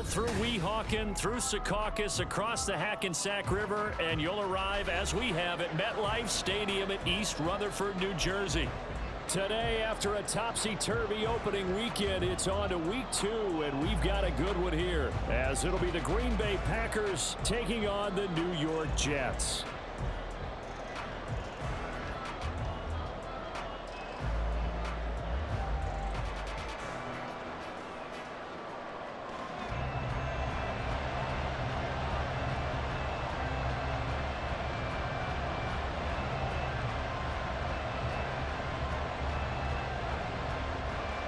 Well, through Weehawken, through Secaucus, across the Hackensack River, and you'll arrive, as we have, at MetLife Stadium at East Rutherford, New Jersey. Today, after a topsy-turvy opening weekend, it's on to week 2, and we've got a good one here, as it'll be the Green Bay Packers taking on the New York Jets.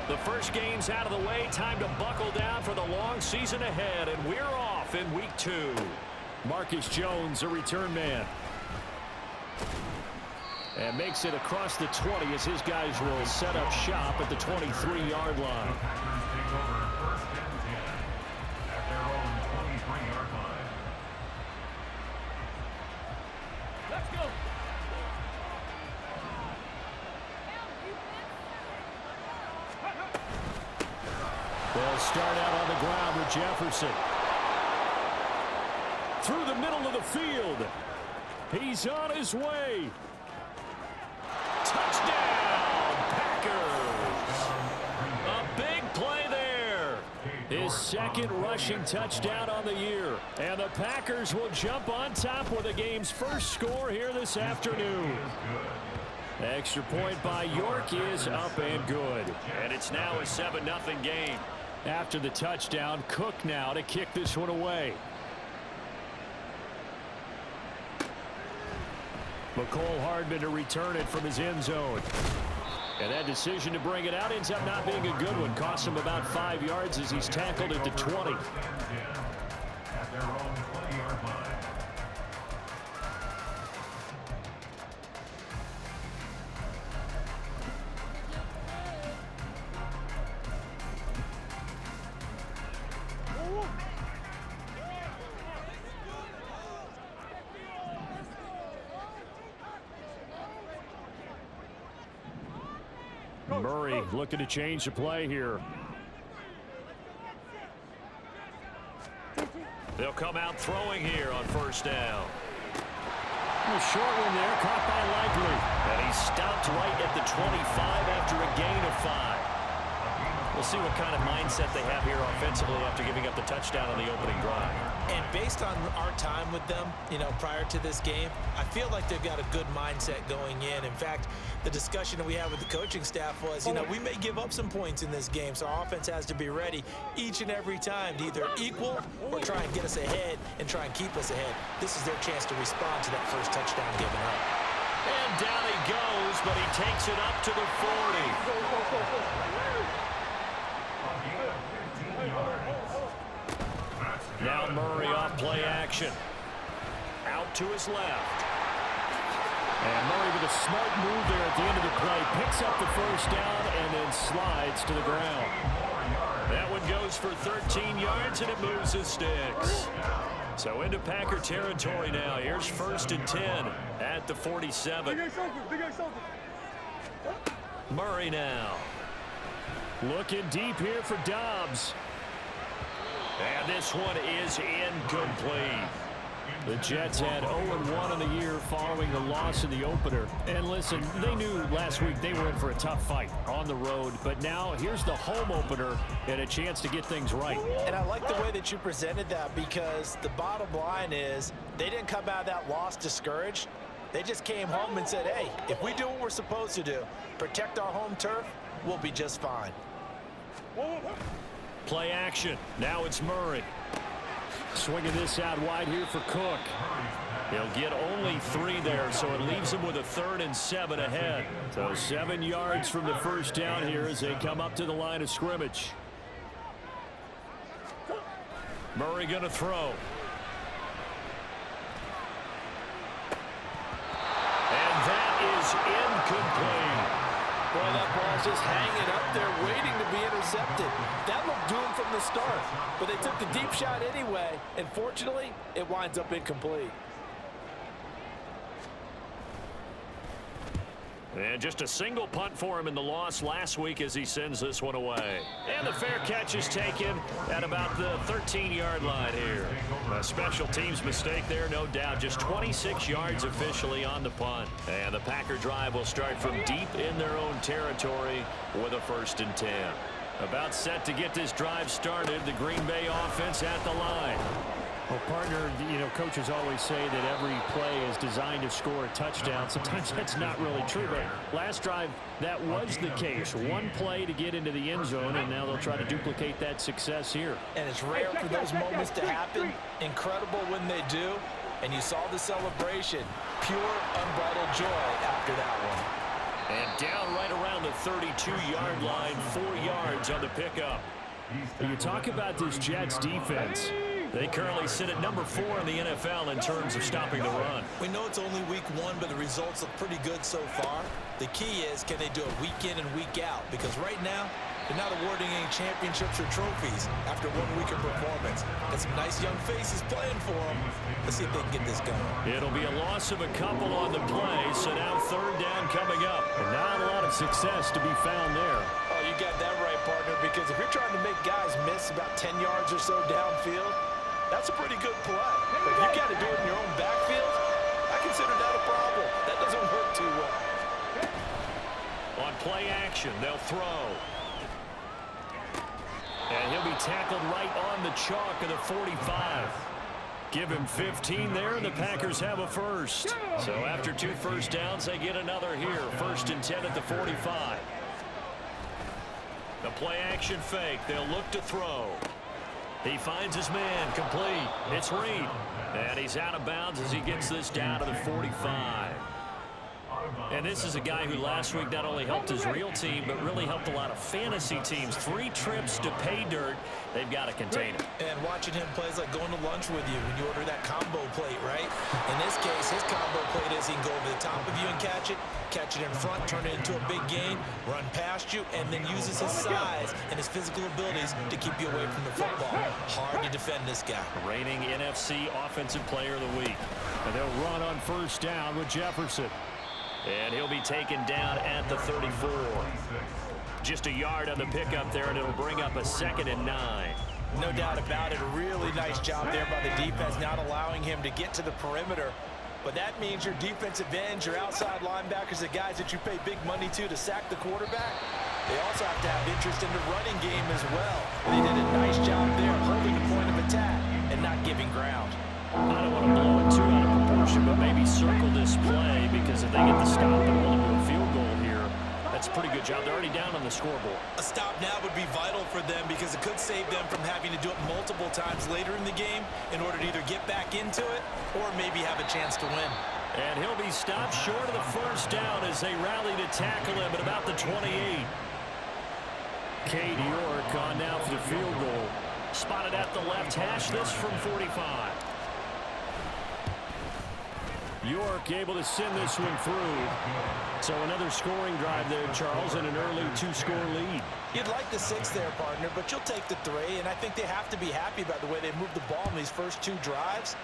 The first game's out of the way. Time to buckle down for the long season ahead, and we're off in week 2. Marcus Jones, a return man. And makes it across the 20 as his guys will set up shop at the 23-yard line. Let's go. They'll start out on the ground with Jefferson. Through the middle of the field. He's on his way. Touchdown, Packers. A big play there. His second rushing touchdown on the year. And the Packers will jump on top with the game's first score here this afternoon. Extra point by York is up and good. And it's now a 7-0 game. After the touchdown, Cook now to kick this one away. McCole Hardman to return it from his end zone. And that decision to bring it out ends up not being a good one. Cost him about 5 yards as he's tackled at the 20. At their own 20-yard line. Murray looking to change the play here. They'll come out throwing here on first down. A short one there, caught by Likely. And he stopped right at the 25 after a gain of 5. We'll see what kind of mindset they have here offensively after giving up the touchdown on the opening drive. And based on our time with them, prior to this game, I feel like they've got a good mindset going in. In fact, the discussion that we had with the coaching staff was, we may give up some points in this game, so our offense has to be ready each and every time to either equal or try and get us ahead and try and keep us ahead. This is their chance to respond to that first touchdown given up. And down he goes, but he takes it up to the 40. Now Murray off play action. Out to his left. And Murray with a smart move there at the end of the play. Picks up the first down and then slides to the ground. That one goes for 13 yards and it moves his sticks. So into Packer territory now. Here's 1st and 10 at the 47. Murray now. Looking deep here for Dobbs. And this one is incomplete. The Jets had 0-1 in the year following the loss in the opener. And listen, they knew last week they were in for a tough fight on the road. But now here's the home opener and a chance to get things right. And I like the way that you presented that, because the bottom line is they didn't come out of that loss discouraged. They just came home and said, hey, if we do what we're supposed to do, protect our home turf, we'll be just fine. Play action. Now it's Murray. Swinging this out wide here for Cook. He'll get only 3 there, so it leaves him with a 3rd and 7 ahead. So 7 yards from the first down here as they come up to the line of scrimmage. Murray going to throw. And that is incomplete. Boy, that ball's just hanging up there waiting to be intercepted. That looked doomed from the start, but they took the deep shot anyway, and fortunately, it winds up incomplete. And just a single punt for him in the loss last week as he sends this one away. And the fair catch is taken at about the 13-yard line here. A special teams mistake there, no doubt. Just 26 yards officially on the punt. And the Packer drive will start from deep in their own territory with a 1st and 10. About set to get this drive started. The Green Bay offense at the line. Well, partner, coaches always say that every play is designed to score a touchdown. Sometimes that's not really true, but last drive, that was the case. One play to get into the end zone, and now they'll try to duplicate that success here. And it's rare for those moments to happen. Incredible when they do. And you saw the celebration. Pure, unbridled joy after that one. And down right around the 32-yard line, 4 yards on the pickup. You talk about this Jets defense. They currently sit at number 4 in the NFL in terms of stopping the run. We know it's only week 1, but the results look pretty good so far. The key is, can they do it week in and week out? Because right now, they're not awarding any championships or trophies after 1 week of performance. Got some nice young faces playing for them. Let's see if they can get this going. It'll be a loss of a couple on the play, so now 3rd down coming up. And not a lot of success to be found there. Oh, you got that right, partner, because if you're trying to make guys miss about 10 yards or so downfield, that's a pretty good play. But if you got to do it in your own backfield, I consider that a problem. That doesn't work too well. On play action, they'll throw. And he'll be tackled right on the chalk of the 45. Give him 15 there, and the Packers have a first. So after 2 first downs, they get another here. 1st and 10 at the 45. The play action fake. They'll look to throw. He finds his man, complete. It's Reed. And he's out of bounds as he gets this down to the 45. And this is a guy who last week not only helped his real team, but really helped a lot of fantasy teams. 3 trips to pay dirt. They've got to contain him. And watching him play is like going to lunch with you when you order that combo plate, right? In this case, his combo plate is he can go over the top of you and catch it in front, turn it into a big gain, run past you, and then uses his size and his physical abilities to keep you away from the football. Hard to defend this guy. Reigning NFC Offensive Player of the Week. And they'll run on 1st down with Jefferson. And he'll be taken down at the 34. Just a yard on the pickup there, and it'll bring up a 2nd and 9. No doubt about it. A really nice job there by the defense, not allowing him to get to the perimeter. But that means your defensive ends, your outside linebackers, the guys that you pay big money to sack the quarterback, they also have to have interest in the running game as well. They did a nice job there holding the point of attack and not giving ground. I don't want to blow it too out of proportion, but maybe circle this play, because if they get the stop and hold them to a field goal here, that's a pretty good job. They're already down on the scoreboard. A stop now would be vital for them because it could save them from having to do it multiple times later in the game in order to either get back into it or maybe have a chance to win. And he'll be stopped short of the 1st down as they rally to tackle him at about the 28. Cade York on now for the field goal. Spotted at the left hash, this from 45. York able to send this one through. So another scoring drive there, Charles, and an early 2-score lead. You'd like the 6 there, partner, but you'll take the 3, and I think they have to be happy about the way they moved the ball in these first 2 drives.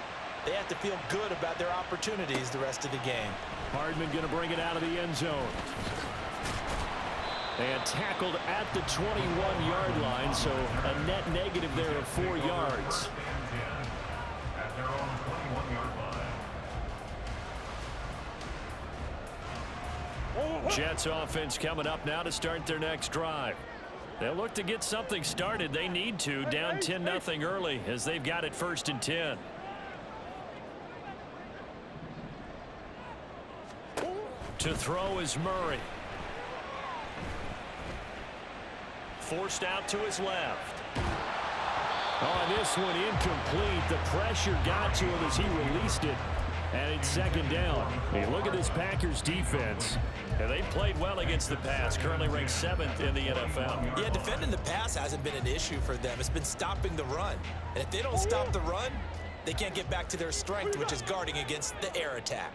They have to feel good about their opportunities the rest of the game. Hardman going to bring it out of the end zone. And tackled at the 21-yard line, so a net negative there of 4 yards. At their own 21-yard line. Jets offense coming up now to start their next drive. They'll look to get something started. They need to, down 10-0 early as they've got it 1st and 10. To throw is Murray. Forced out to his left. Oh, this one incomplete. The pressure got to him as he released it. And it's 2nd down. Hey, look at this Packers defense. And they played well against the pass, currently ranked 7th in the NFL. Yeah, defending the pass hasn't been an issue for them. It's been stopping the run. And if they don't stop the run, they can't get back to their strength, which is guarding against the air attack.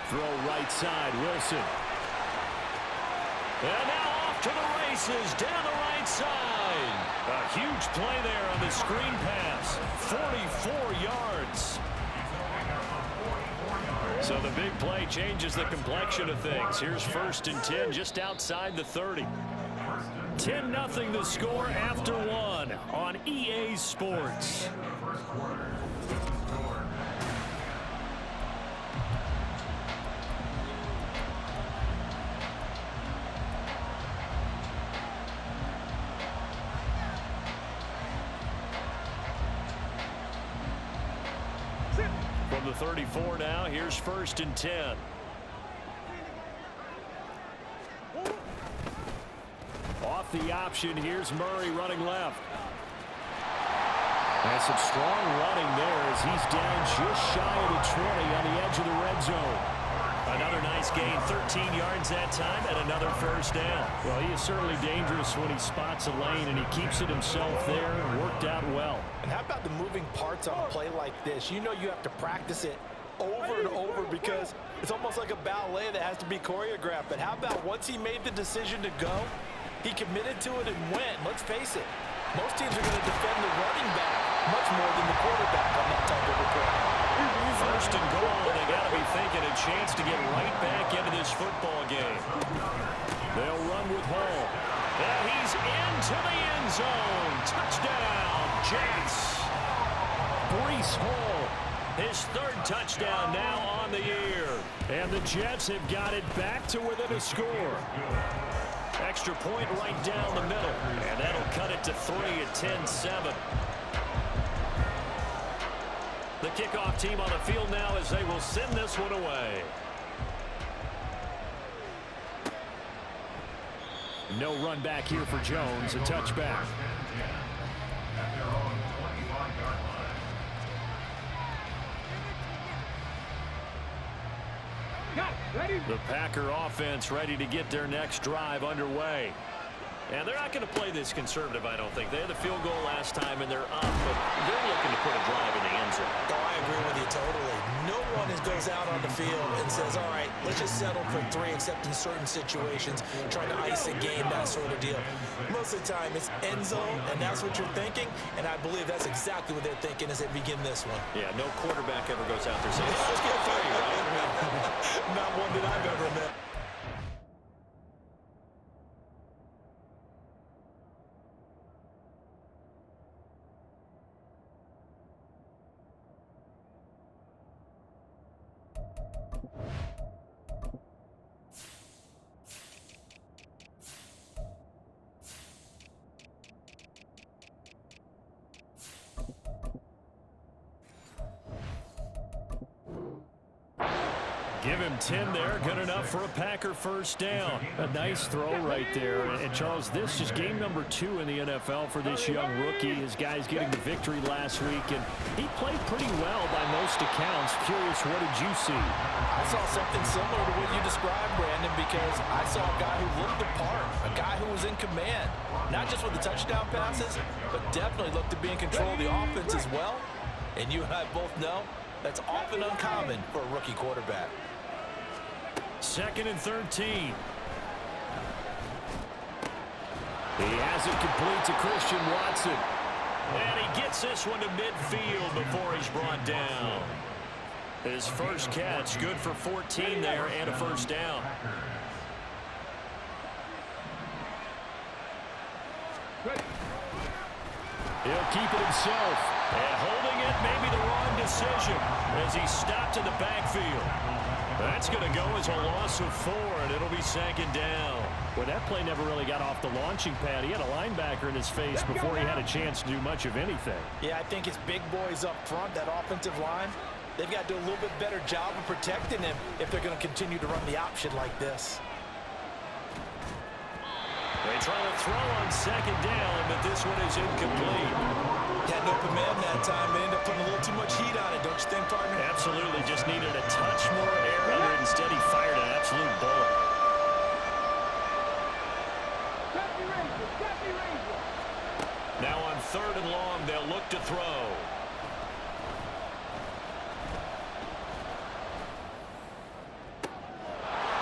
Throw right side, Wilson. And now off to the races down the right side. A huge play there on the screen pass. 44 yards. So the big play changes the complexion of things. Here's 1st and 10 just outside the 30. 10-0 the score after 1 on EA Sports. From the 34 now, here's 1st and 10. Off the option, here's Murray running left. And some strong running there as he's down just shy of the 20 on the edge of the red zone. Another nice gain, 13 yards that time, and another 1st down. Well, he is certainly dangerous when he spots a lane, and he keeps it himself there and worked out well. And how about the moving parts on a play like this? You know you have to practice it over and over because it's almost like a ballet that has to be choreographed. But how about once he made the decision to go, he committed to it and went. Let's face it, most teams are going to defend the running back much more than the quarterback on that type of a play. 1st and goal, and they got to be thinking a chance to get right back into this football game. They'll run with Hall. And he's into the end zone. Touchdown, Jets. Breece Hall, his 3rd touchdown now on the year. And the Jets have got it back to within a score. Extra point right down the middle, and that'll cut it to 3 at 10-7. The kickoff team on the field now as they will send this one away. No run back here for Jones, a touchback. At their own 25-yard line. The Packer offense ready to get their next drive underway. And they're not going to play this conservative, I don't think. They had the field goal last time, and they're up, but they're looking to put a drive in the end zone. Oh, I agree with you totally. No one goes out on the field and says, all right, let's just settle for 3, except in certain situations, trying to ice a game, that sort of deal. Most of the time, it's end zone, and that's what you're thinking, and I believe that's exactly what they're thinking as they begin this one. Yeah, no quarterback ever goes out there saying, let's get 3, right? Not one that I've ever met. Give him 10 there, good enough for a Packer 1st down. A nice throw right there. And Charles, this is game number 2 in the NFL for this young rookie. His guys getting the victory last week, and he played pretty well by most accounts. Curious, what did you see? I saw something similar to what you described, Brandon, because I saw a guy who looked the part, a guy who was in command, not just with the touchdown passes, but definitely looked to be in control of the offense as well. And you and I both know that's often uncommon for a rookie quarterback. 2nd and 13. He has it complete to Christian Watson. And he gets this one to midfield before he's brought down. His first catch, good for 14 there and a 1st down. He'll keep it himself. And holding it may be the wrong decision as he stopped in the backfield. That's going to go as a loss of 4, and it'll be 2nd down. Well, that play never really got off the launching pad. He had a linebacker in his face before he had a chance to do much of anything. Yeah, I think it's big boys up front, that offensive line. They've got to do a little bit better job of protecting him if they're going to continue to run the option like this. They try to throw on 2nd down, but this one is incomplete. Had an open man that time. They ended up putting a little too much heat on it, don't you think, partner? Absolutely. Just needed a touch more air under it. Instead, he fired an absolute bullet. Now on 3rd and long, they'll look to throw.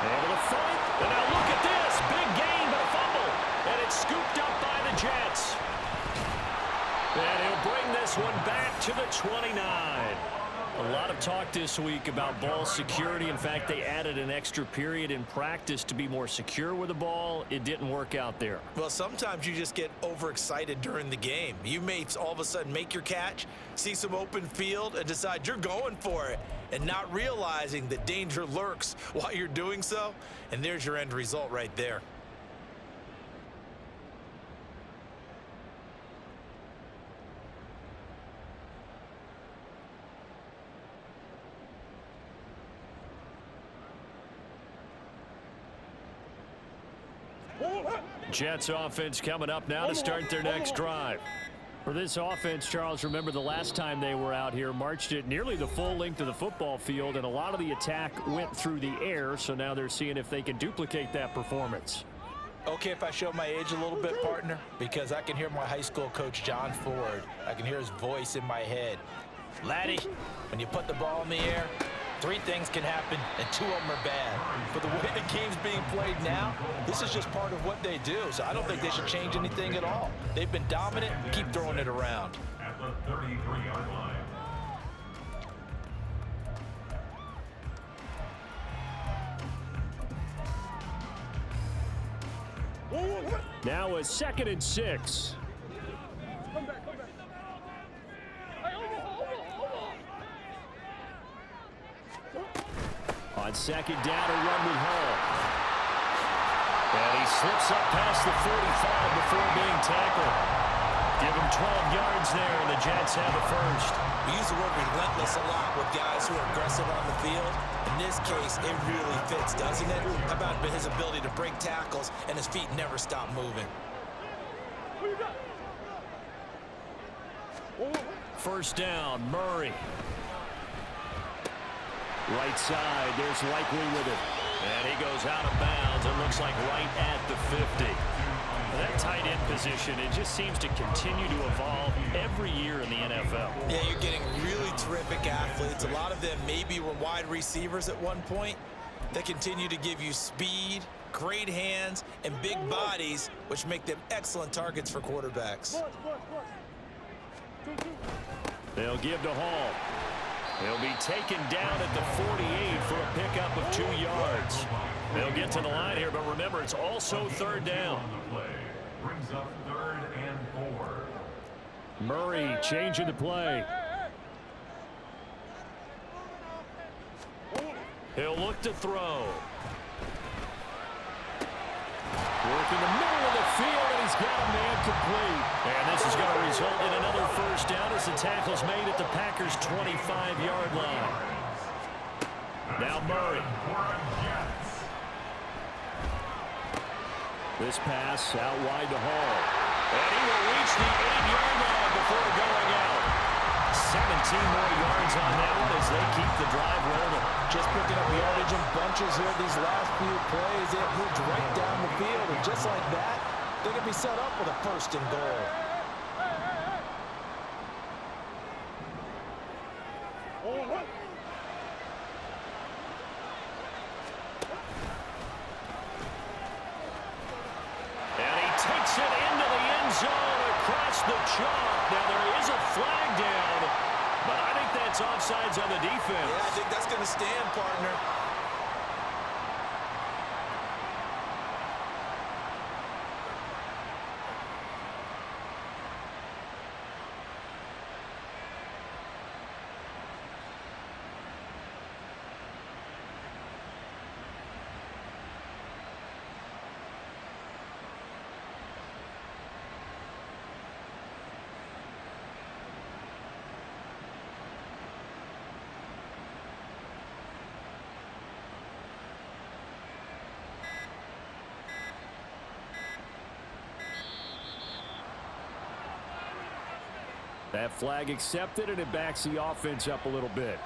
Able to fight. And now look at this. Big gain, but a fumble. It's scooped up by the Jets. And he'll bring this one back to the 29. A lot of talk this week about ball security. In fact, they added an extra period in practice to be more secure with the ball. It didn't work out there. Well, sometimes you just get overexcited during the game. You may all of a sudden make your catch, see some open field, and decide you're going for it, and not realizing that danger lurks while you're doing so. And there's your end result right there. Jets offense coming up now to start their next drive. For this offense, Charles, remember the last time they were out here, marched it nearly the full length of the football field, and a lot of the attack went through the air, so now they're seeing if they can duplicate that performance. Okay, if I show my age a little bit, partner, because I can hear my high school coach, John Ford. I can hear his voice in my head. Laddie, when you put the ball in the air, 3 things can happen, and 2 of them are bad. But the way the game's being played now, this is just part of what they do. So I don't think they should change anything at all. They've been dominant. Keep throwing it around. At the 33-yard line. Now a 2nd and 6. On 2nd down, a run with Hall. And he slips up past the 45 before being tackled. Give him 12 yards there, and the Jets have the first. We use the word relentless a lot with guys who are aggressive on the field. In this case, it really fits, doesn't it? How about his ability to break tackles and his feet never stop moving? First down, Murray. Right side, there's Likely with it. And he goes out of bounds. It looks like right at the 50. That tight end position, it just seems to continue to evolve every year in the NFL. Yeah, you're getting really terrific athletes. A lot of them maybe were wide receivers at one point. They continue to give you speed, great hands, and big bodies, which make them excellent targets for quarterbacks. They'll give to Hall. He'll be taken down at the 48 for a pickup of 2 yards. They'll get to the line here, but remember, it's also 3rd down. Brings up 3rd and 4. Murray changing the play. He'll look to throw. Working the middle of the field, and he's got a man complete. And this is going to result in another first down as the tackle's made at the Packers' 25-yard line. Now Murray. This pass out wide to Hall. And he will reach the 8-yard line before going out. 17 more yards on that one as they keep the drive rolling. Just picking up yardage in bunches here these last few plays. It moved right down the field, and just like that, they're going to be set up with a 1st and goal. And he takes it into the end zone across the chalk. Now there is a flag down, but I think that's offsides on the defense. Yeah, I think that's going to stand, partner. That flag accepted, and it backs the offense up a little bit.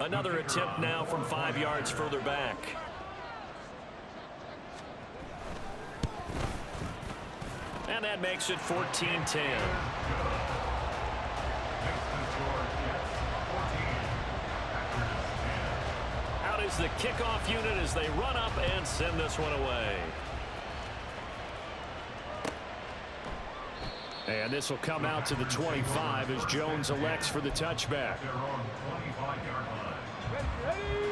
Another attempt now from 5 yards further back. And that makes it 14-10. Out is the kickoff unit as they run up and send this one away. And this will come out to the 25 as Jones elects for the touchback.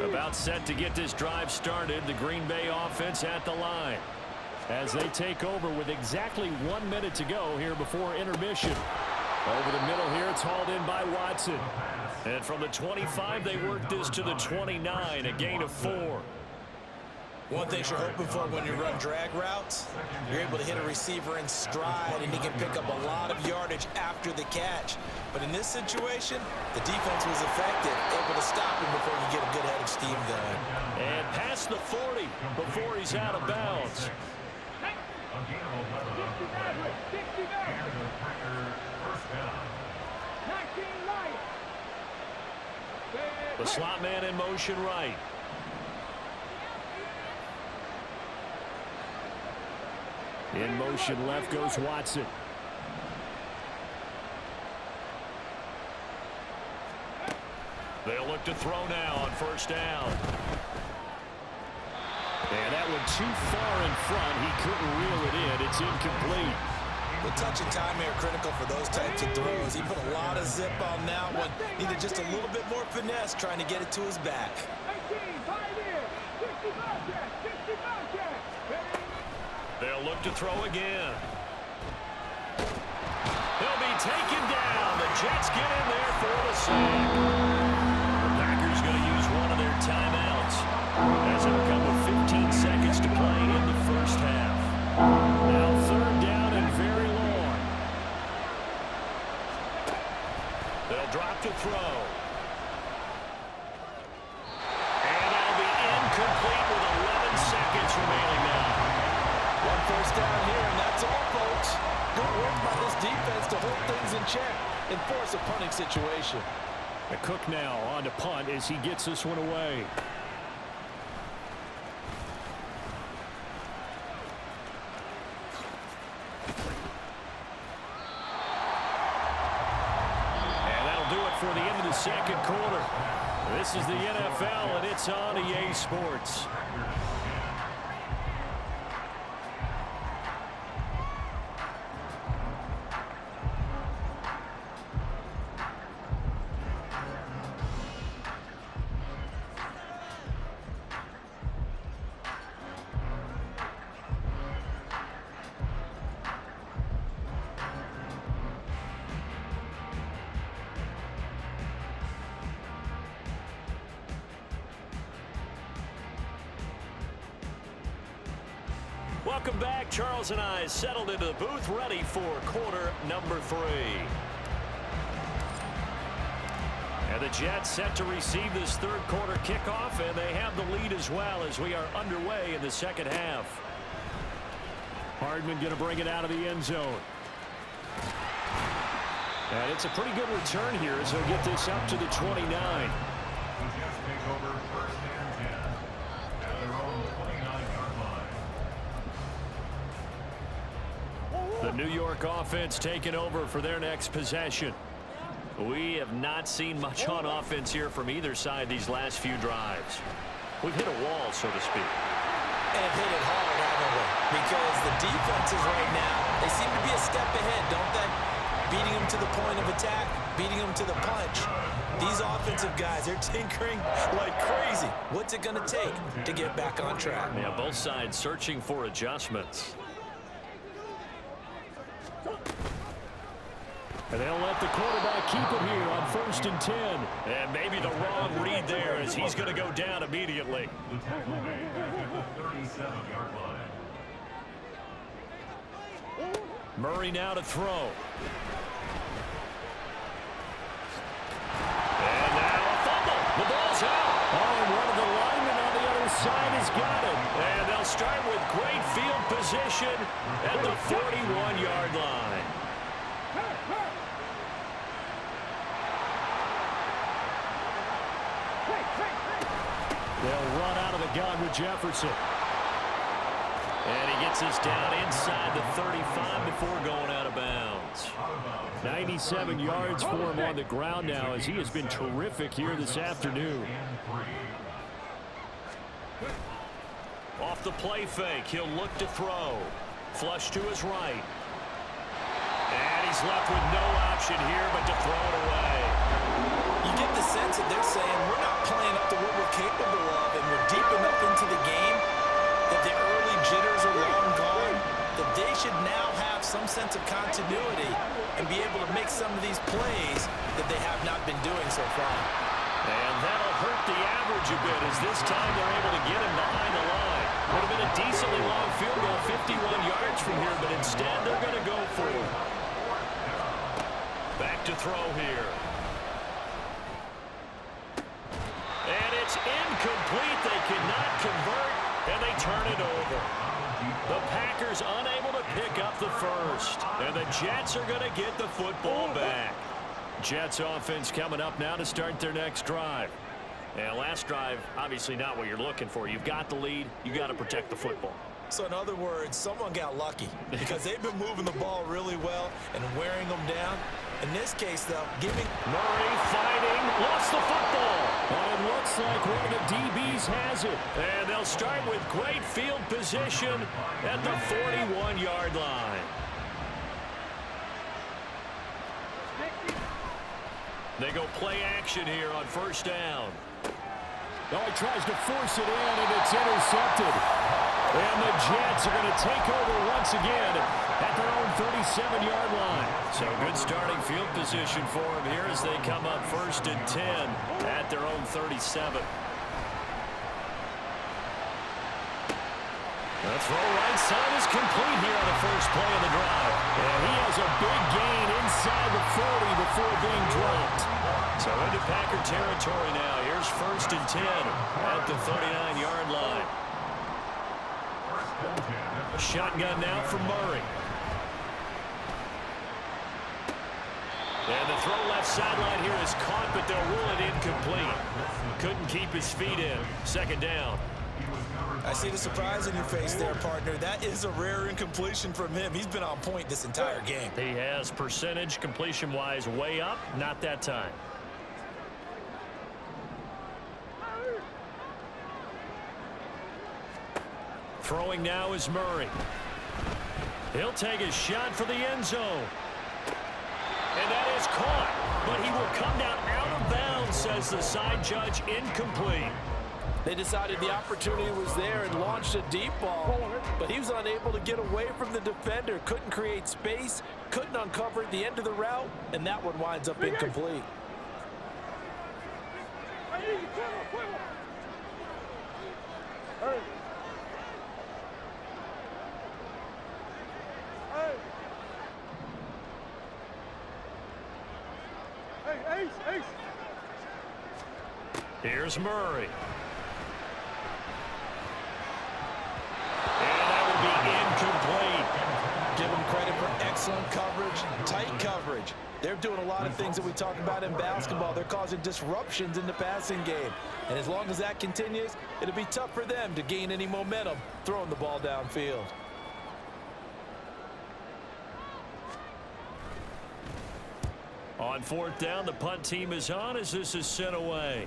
About set to get this drive started, the Green Bay offense at the line as they take over with exactly 1 minute to go here before intermission. Over the middle here, it's hauled in by Watson. And from the 25, they work this to the 29, a gain of 4. One thing you're hoping for when you run drag routes, you're able to hit a receiver in stride, and he can pick up a lot of yardage after the catch. But in this situation, the defense was effective, able to stop him before you get a good head of steam going. And past the 40 before he's out of bounds. The slot man in motion right. In motion left goes Watson. They'll look to throw now on first down. And that one too far in front. He couldn't reel it in. It's incomplete. The touch and timing are critical for those types of throws. He put a lot of zip on that one. Needed just a little bit more finesse trying to get it to his back. They'll look to throw again. He'll be taken down. The Jets get in there for the sack. The Packers going to use one of their timeouts as it'll come with 15 seconds to play in the first half. Now third down and very long. They'll drop to throw. And that'll be incomplete with 11 seconds remaining now. One first down here, and that's all, folks. Good work by this defense to hold things in check and force a punting situation. The Cook now on to punt as he gets this one away. And that'll do it for the end of the second quarter. This is the NFL, and it's on EA Sports. Welcome back. Charles and I settled into the booth, ready for quarter number 3. And the Jets set to receive this third quarter kickoff, and they have the lead as well as we are underway in the second half. Hardman going to bring it out of the end zone. And it's a pretty good return here as they'll get this up to the 29. The Jets take over first and 10 at their own 29-yard line. The New York offense taking over for their next possession. We have not seen much on offense here from either side these last few drives. We've hit a wall, so to speak. And hit it hard, haven't we? Because the defenses right now, they seem to be a step ahead, don't they? Beating them to the point of attack, beating them to the punch. These offensive guys, they're tinkering like crazy. What's it going to take to get back on track? Yeah, both sides searching for adjustments. And they'll let the quarterback keep it here on first and 10. And maybe the wrong read there as he's going to go down immediately. The tackle made at the 37-yard line. Murray now to throw. And now a fumble. The ball's out. Oh, and one of the linemen on the other side has got it. And they'll start with great field position at the 41-yard line. They'll run out of the gun with Jefferson. And he gets us down inside the 35 before going out of bounds. 97 yards for him on the ground now, as he has been terrific here this afternoon. Off the play fake, he'll look to throw. Flush to his right. And he's left with no option here but to throw it away. You get the sense that they're saying we're not playing up to what we're capable of, and we're deep enough into the game that the early jitters are long gone, that they should now have some sense of continuity and be able to make some of these plays that they have not been doing so far. And that'll hurt the average a bit, as this time they're able to get him behind the line. Would have been a decently long field goal, 51 yards from here, but instead they're going to go for it. Back to throw here. And it's incomplete. They cannot convert, and they turn it over. The Packers unable to pick up the first, and the Jets are going to get the football back. Jets offense coming up now to start their next drive. And last drive, obviously not what you're looking for. You've got the lead. You got to protect the football. So in other words, someone got lucky because they've been moving the ball really well and wearing them down. In this case, though, giving Murray fighting, lost the football. And it looks like one of the DBs has it. And they'll start with great field position at the 41-yard line. They go play action here on first down. Oh, he tries to force it in, and it's intercepted. And the Jets are going to take over once again at their own 37-yard line. So good starting field position for them here as they come up 1st and 10 at their own 37. The throw right side is complete here on the first play of the drive. And he has a big gain inside the 40 before being dropped. So into Packer territory now. Here's 1st and 10 at the 39-yard line. Shotgun now from Murray. And the throw left sideline here is caught, but they'll rule it incomplete. Couldn't keep his feet in. 2nd down. I see the surprise in your face there, partner. That is a rare incompletion from him. He's been on point this entire game. He has percentage completion-wise way up. Not that time. Throwing now is Murray. He'll take a shot for the end zone. And that is caught. But he will come down out of bounds, says the side judge. Incomplete. They decided the opportunity was there and launched a deep ball, but he was unable to get away from the defender, couldn't create space, couldn't uncover the end of the route, and that one winds up incomplete. Here's Murray. Incomplete. Give them credit for excellent coverage, tight coverage. They're doing a lot of things that we talk about in basketball. They're causing disruptions in the passing game. And as long as that continues, it'll be tough for them to gain any momentum throwing the ball downfield. On 4th down, the punt team is on as this is sent away.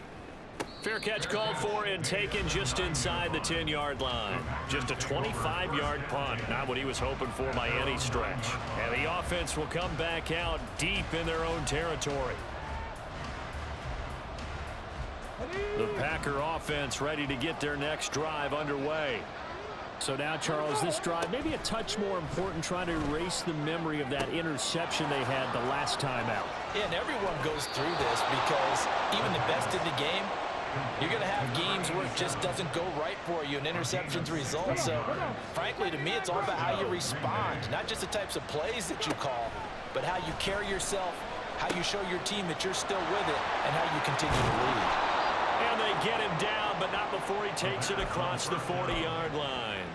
Fair catch called for and taken just inside the 10-yard line. Just a 25-yard punt, not what he was hoping for by any stretch. And the offense will come back out deep in their own territory. The Packer offense ready to get their next drive underway. So now, Charles, this drive maybe a touch more important, trying to erase the memory of that interception they had the last time out. Yeah, and everyone goes through this because even the best in the game, you're going to have games where it just doesn't go right for you and interceptions result. So, frankly, to me, it's all about how you respond, not just the types of plays that you call, but how you carry yourself, how you show your team that you're still with it, and how you continue to lead. And they get him down, but not before he takes it across the 40-yard line.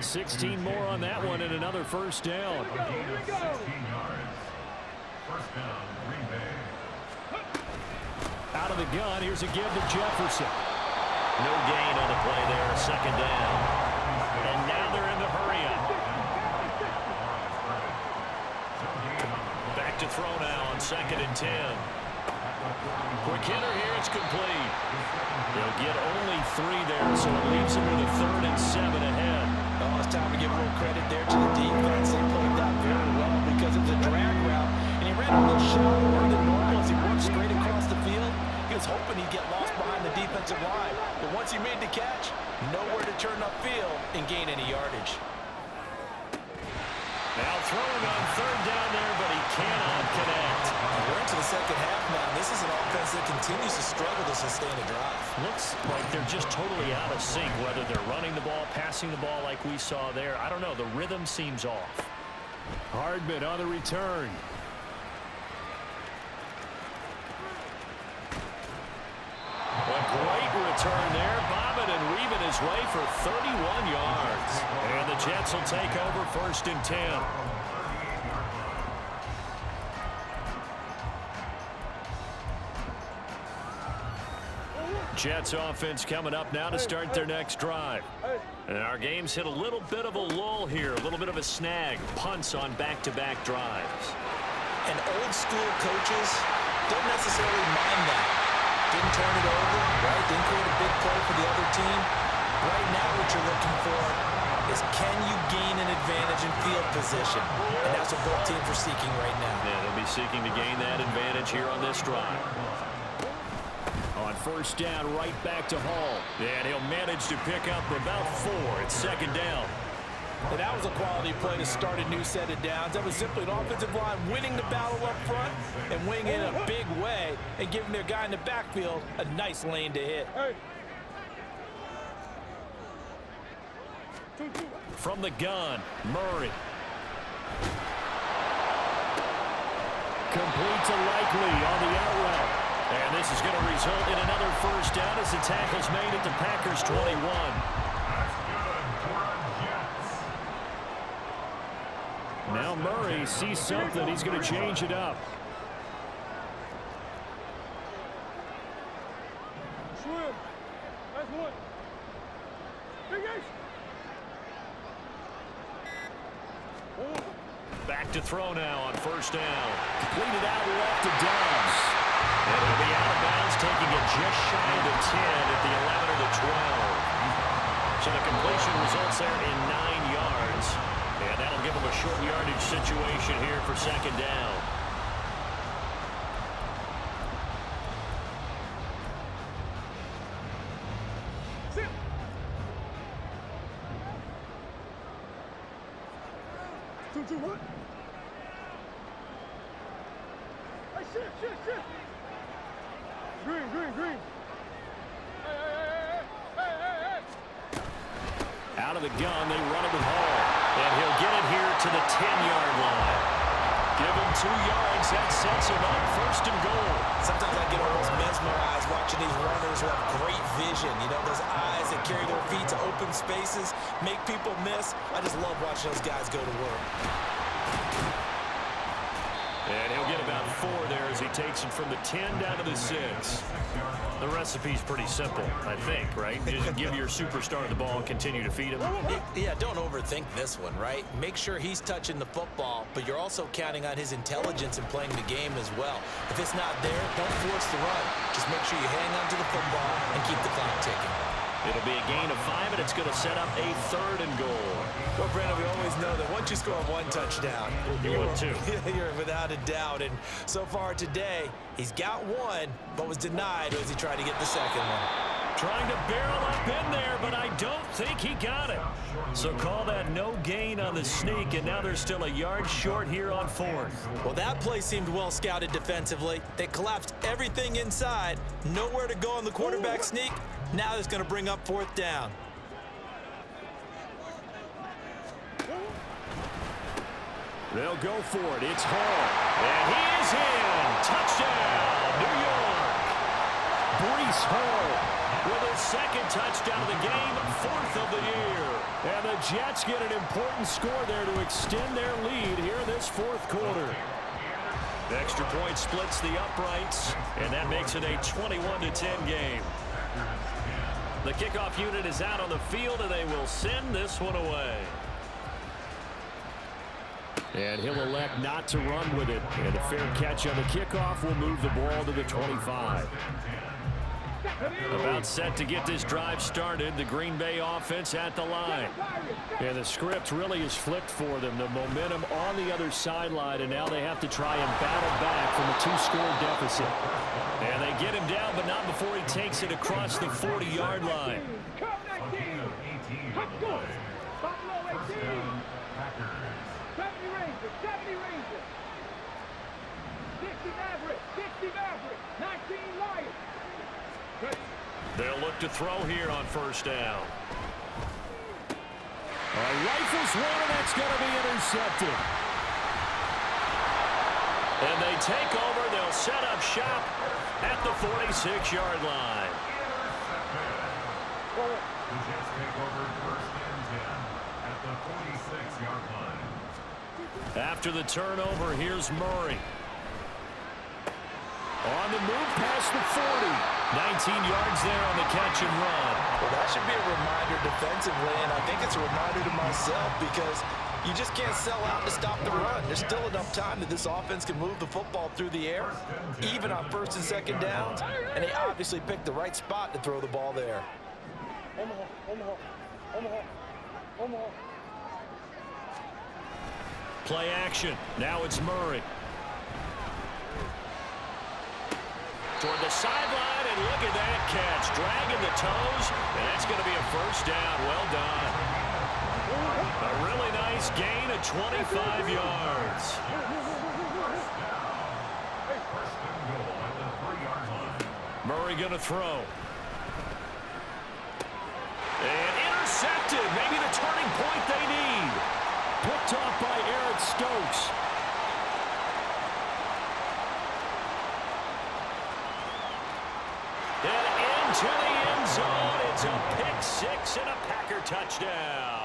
16 more on that one and another first down. 16 yards. First down, Green Bay. Out Out of the gun, here's a give to Jefferson. No gain on the play there, second down. And now they're in the hurry-up. Back to throw now on 2nd and 10. Quick hitter here, it's complete. They'll get only 3 there, so it leaves them with a 3rd and 7 ahead. Oh, it's time to give a little credit there to the defense. They played that very well because it was a drag route, and he ran a little shallower than normal as he worked straight across the field. He was hoping he'd get lost behind the defensive line, but once he made the catch, nowhere to turn upfield and gain any yardage. Now throwing on 3rd down there, but he cannot connect. We're into the second half now. This is an offense that continues to struggle to sustain a drive. Looks like they're just totally out of sync, whether they're running the ball, passing the ball like we saw there. I don't know. The rhythm seems off. Hardman on the return. A great return there. Bobbin and weaving his way for 31 yards. And the Jets will take over 1st and 10. Jets offense coming up now to start their next drive. And our game's hit a little bit of a lull here, a little bit of a snag. Punts on back-to-back drives. And old school coaches don't necessarily mind that. Didn't turn it over, right? Didn't create a big play for the other team. Right now what you're looking for is can you gain an advantage in field position? And that's what both teams are seeking right now. Yeah, they'll be seeking to gain that advantage here on this drive. On 1st down, right back to Hall. And he'll manage to pick up about 4. It's 2nd down. And that was a quality play to start a new set of downs. That was simply an offensive line winning the battle up front and winning in a big way and giving their guy in the backfield a nice lane to hit. From the gun, Murray. Complete to Likely on the out route. And this is going to result in another 1st down as the tackle's made at the Packers' 21. Now Murray sees something. He's going to change it up. Swim. That's one. Big Ace. Back to throw now on 1st down. Completed out left to Downs. And it'll be out of bounds, taking it just shy of the 10 at the 11 or the 12. So the completion results there in 9 yards. And that'll give them a short yardage situation here for 2nd down. What? Hey, shit. Green. Hey. Out of the gun, they run it with Hall. And he'll get it here to the 10-yard line. Give him 2 yards. That sets him up 1st and goal. Sometimes I get almost mesmerized watching these runners who have great vision. You know, those eyes that carry their feet to open spaces, make people miss. I just love watching those guys go to work. And he'll get about 4 there as he takes it from the 10 down to the 6. The recipe's pretty simple, I think, right? Just give your superstar the ball and continue to feed him. Yeah, don't overthink this one, right? Make sure he's touching the football, but you're also counting on his intelligence in playing the game as well. If it's not there, don't force the run. Just make sure you hang on to the football and keep the clock ticking. It'll be a gain of 5, and it's going to set up a 3rd and goal. Well, Brandon, we always know that once you score 1 touchdown, you're 2. You're without a doubt. And so far today, he's got 1, but was denied as he tried to get the 2nd one. Trying to barrel up in there, but I don't think he got it. So call that no gain on the sneak, and now they're still a yard short here on 4th. Well, that play seemed well scouted defensively. They collapsed everything inside. Nowhere to go on the quarterback sneak. Now it's going to bring up 4th down. They'll go for it. It's Hall. And he is in. Touchdown, New York. Breece Hall with his 2nd touchdown of the game, 4th of the year. And the Jets get an important score there to extend their lead here in this 4th quarter. Extra point splits the uprights, and that makes it a 21-10 game. The kickoff unit is out on the field, and they will send this one away. And he'll elect not to run with it. And a fair catch on the kickoff will move the ball to the 25. About set to get this drive started. The Green Bay offense at the line. And the script really is flipped for them. The momentum on the other sideline, and now they have to try and battle back from a 2-score deficit. And they get him down, but not before he takes it across the 40-yard line. They'll look to throw here on first down. Rifles one, and that's going to be intercepted. And they take over. They'll set up shop at the 46-yard line. The Jets take over first and 10 at the 46-yard line. After the turnover, here's Murray. On the move past the 40. 19 yards there on the catch and run. Well, that should be a reminder defensively, and I think it's a reminder to myself because you just can't sell out to stop the run. There's still enough time that this offense can move the football through the air, even on first and second downs, and they obviously picked the right spot to throw the ball there. Play action. Now it's Murray. Toward the sideline, and look at that catch. Dragging the toes, and that's going to be a first down. Well done. A really nice gain of 25 yards. Murray going to throw. And intercepted. Maybe the turning point they need. Picked off by Eric Stokes. And into the end zone. It's a pick six and a Packer touchdown.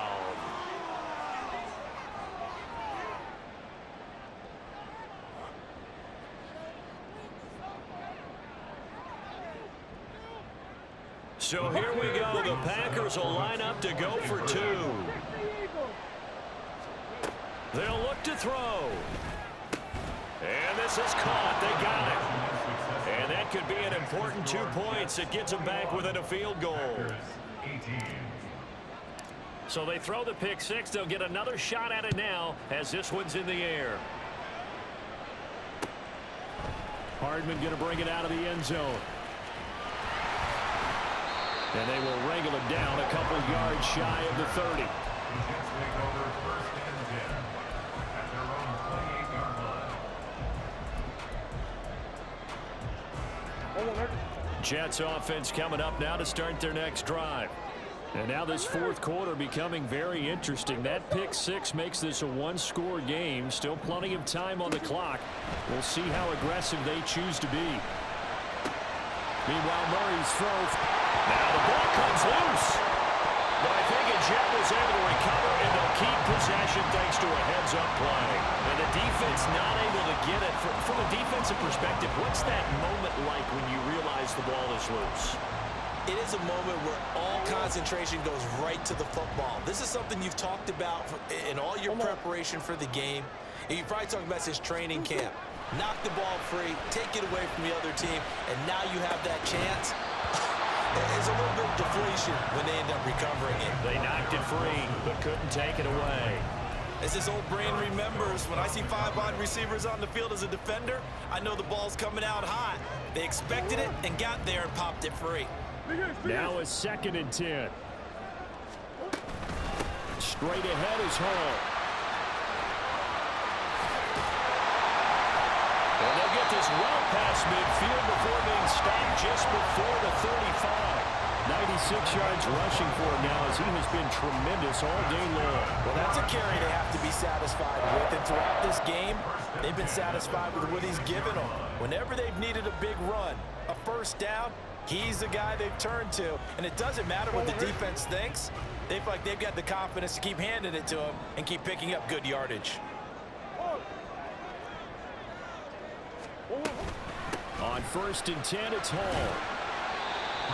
So here we go. The Packers will line up to go for two. They'll look to throw. And this is caught. They got it. And that could be an important 2 points. It gets them back within a field goal. So they throw the pick six. They'll get another shot at it now as this one's in the air. Hardman going to bring it out of the end zone. And they will wrangle it down a couple yards shy of the 30. Jets offense coming up now to start their next drive. And now this fourth quarter becoming very interesting. That pick six makes this a one-score game. Still plenty of time on the clock. We'll see how aggressive they choose to be. Meanwhile, Murray's throw. Now the ball comes loose. But I think a Jet was able to recover, and they'll keep possession thanks to a heads-up play. And the defense not able to get it. From a defensive perspective, what's that moment like when you realize the ball is loose? It is a moment where all concentration goes right to the football. This is something you've talked about in all your preparation for the game. And you're probably talking about this training camp. Knock the ball free, take it away from the other team, and now you have that chance. There's a little bit of deflation when they end up recovering it. They knocked it free, but couldn't take it away. As this old brain remembers, when I see 5 wide receivers on the field as a defender, I know the ball's coming out hot. They expected it and got there and popped it free. Now a 2nd and 10. Straight ahead is Hall. And they'll get this well past midfield before being stopped just before the 35. 96 yards rushing for him now as he has been tremendous all day long. Well, that's a carry they have to be satisfied with. And throughout this game, they've been satisfied with what he's given them. Whenever they've needed a big run, a first down, he's the guy they've turned to. And it doesn't matter what the defense thinks. They feel like they've got the confidence to keep handing it to him and keep picking up good yardage. On 1st and 10, it's Hall.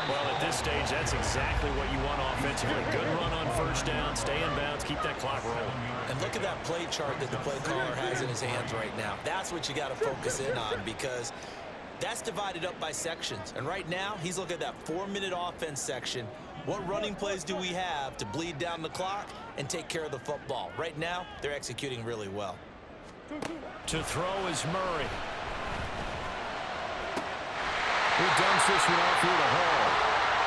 Well, at this stage, that's exactly what you want offensively. Good run on first down, stay in bounds, keep that clock rolling. And look at that play chart that the play caller has in his hands right now. That's what you got to focus in on, because that's divided up by sections. And right now, he's looking at that 4-minute offense section. What running plays do we have to bleed down the clock and take care of the football? Right now, they're executing really well. To throw is Murray. He dumps this one off here to Hall.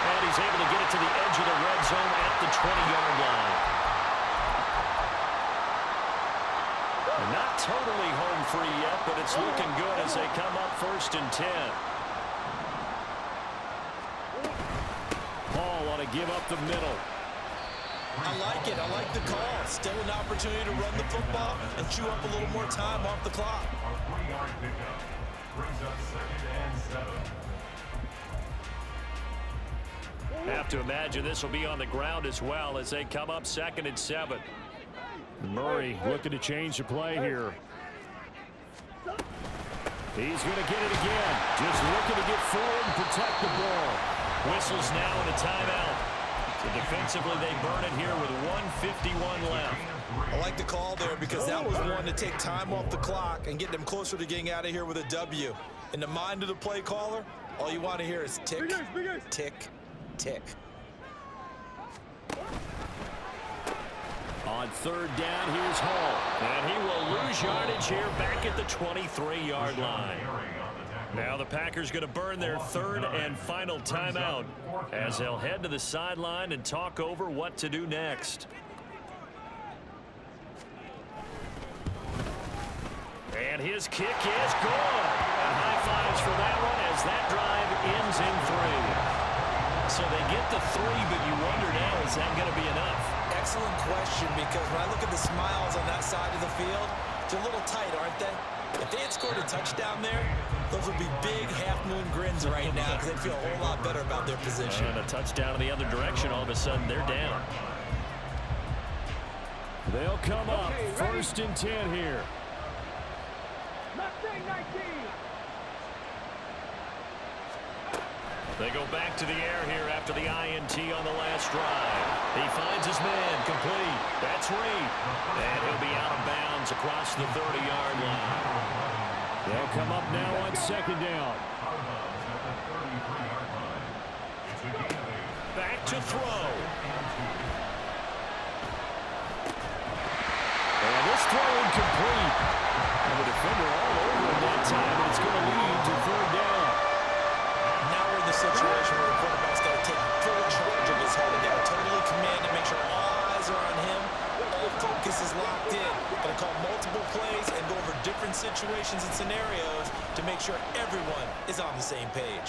And he's able to get it to the edge of the red zone at the 20-yard line. And not totally home free yet, but it's looking good as they come up 1st and 10. Hall want to give up the middle. I like it. I like the call. Still an opportunity to run the football and chew up a little more time off the clock. A 3-yard pickup brings up 2nd and 7. Have to imagine this will be on the ground as well as they come up 2nd and 7. Murray looking to change the play here. He's going to get it again. Just looking to get forward and protect the ball. Whistles now and a timeout. So defensively, they burn it here with 1:51 left. I like the call there because that was one to take time off the clock and get them closer to getting out of here with a W. In the mind of the play caller, all you want to hear is tick, tick, tick. On 3rd down, here's Hall. And he will lose yardage here back at the 23-yard line. Now the Packers going to burn their 3rd and final timeout as they'll head to the sideline and talk over what to do next. And his kick is good. And high fives for that one as that drive ends in 3. So they get the 3, but you wonder now, is that going to be enough? Excellent question, because when I look at the smiles on that side of the field, they're a little tight, aren't they? If they had scored a touchdown there, those would be big half-moon grins right now because they'd feel a whole lot better about their position. And a touchdown in the other direction, all of a sudden they're down. They'll come up 1st and 10 here. They go back to the air here after the INT on the last drive. He finds his man, complete. That's Reed. And he'll be out of bounds across the 30-yard line. They'll come up now on 2nd down. Back to throw. And this throw incomplete. And the defender all over him that time, and it's going to lead to 3rd down. Now we're in the situation where the quarterback's got to take full charge of his head. They got to totally command and make sure all eyes are on him. All focus is locked in. Got to call multiple plays and go over different situations and scenarios to make sure everyone is on the same page.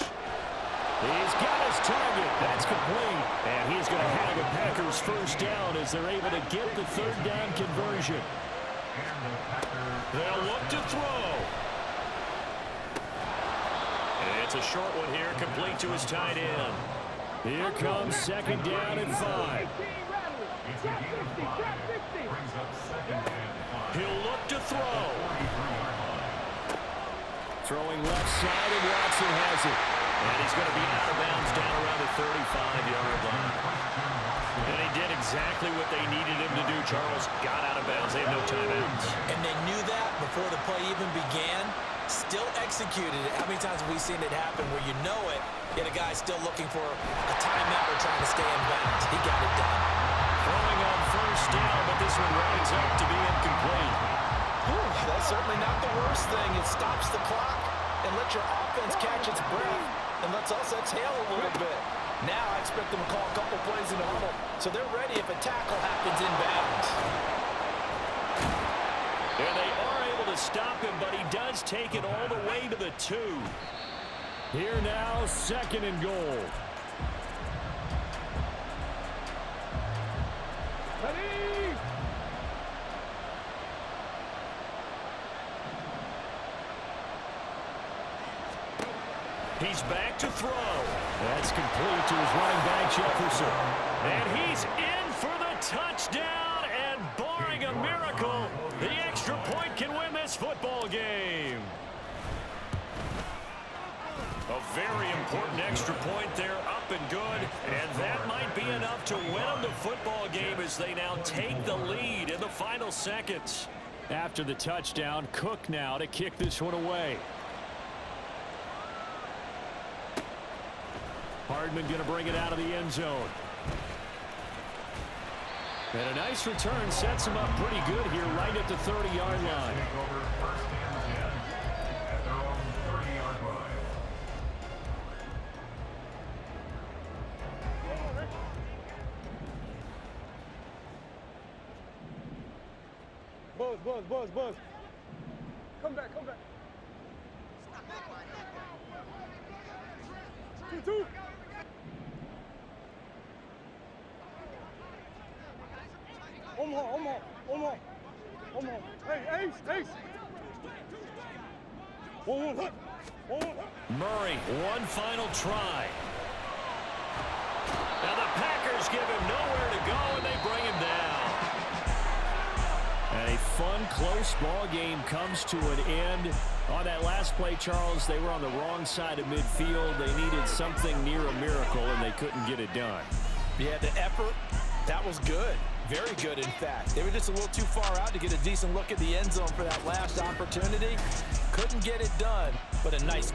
He's got his target. That's complete. And he's going to have the Packers 1st down as they're able to get the 3rd down conversion. They'll look to throw. It's a short one here, complete to his tight end. Here comes 2nd down and 5. He'll look to throw. Throwing left side, and Watson has it. And he's going to be out of bounds down around the 35-yard line. And he did exactly what they needed him to do, Charles. Got out of bounds. They have no timeouts. And they knew that before the play even began. Still executed it. How many times have we seen it happen where you know it, yet a guy still looking for a timeout or trying to stay in bounds? He got it done. Throwing on 1st down, but this one winds up to be incomplete. Whew, that's certainly not the worst thing. It stops the clock and lets your offense catch its breath and lets us exhale a little bit. Now I expect them to call a couple plays in the huddle, so they're ready if a tackle happens in bounds. And they are able to stop him, but he does take it all the way to the 2. Here now, 2nd and goal. He's back to throw. That's complete to his running back, Jefferson. And he's in for the touchdown, and barring a miracle, the extra point can win this football game. very important extra point there, up and good. And that might be enough to win them the football game as they now take the lead in the final seconds. After the touchdown, Cook now to kick this one away. Hardman going to bring it out of the end zone. And a nice return sets him up pretty good here right at the 30-yard line. Take over first and 10 at their own 30-yard line. Buzz. Come back. 2-2. Omaha. Hey, Ace. 1-1. Murray, one final try. Now the Packers give him nowhere to go, and they bring him down. And a fun, close ball game comes to an end. On that last play, Charles, they were on the wrong side of midfield. They needed something near a miracle, and they couldn't get it done. Yeah, the effort, that was good. Very good, in fact. They were just a little too far out to get a decent look at the end zone for that last opportunity. Couldn't get it done, but a nice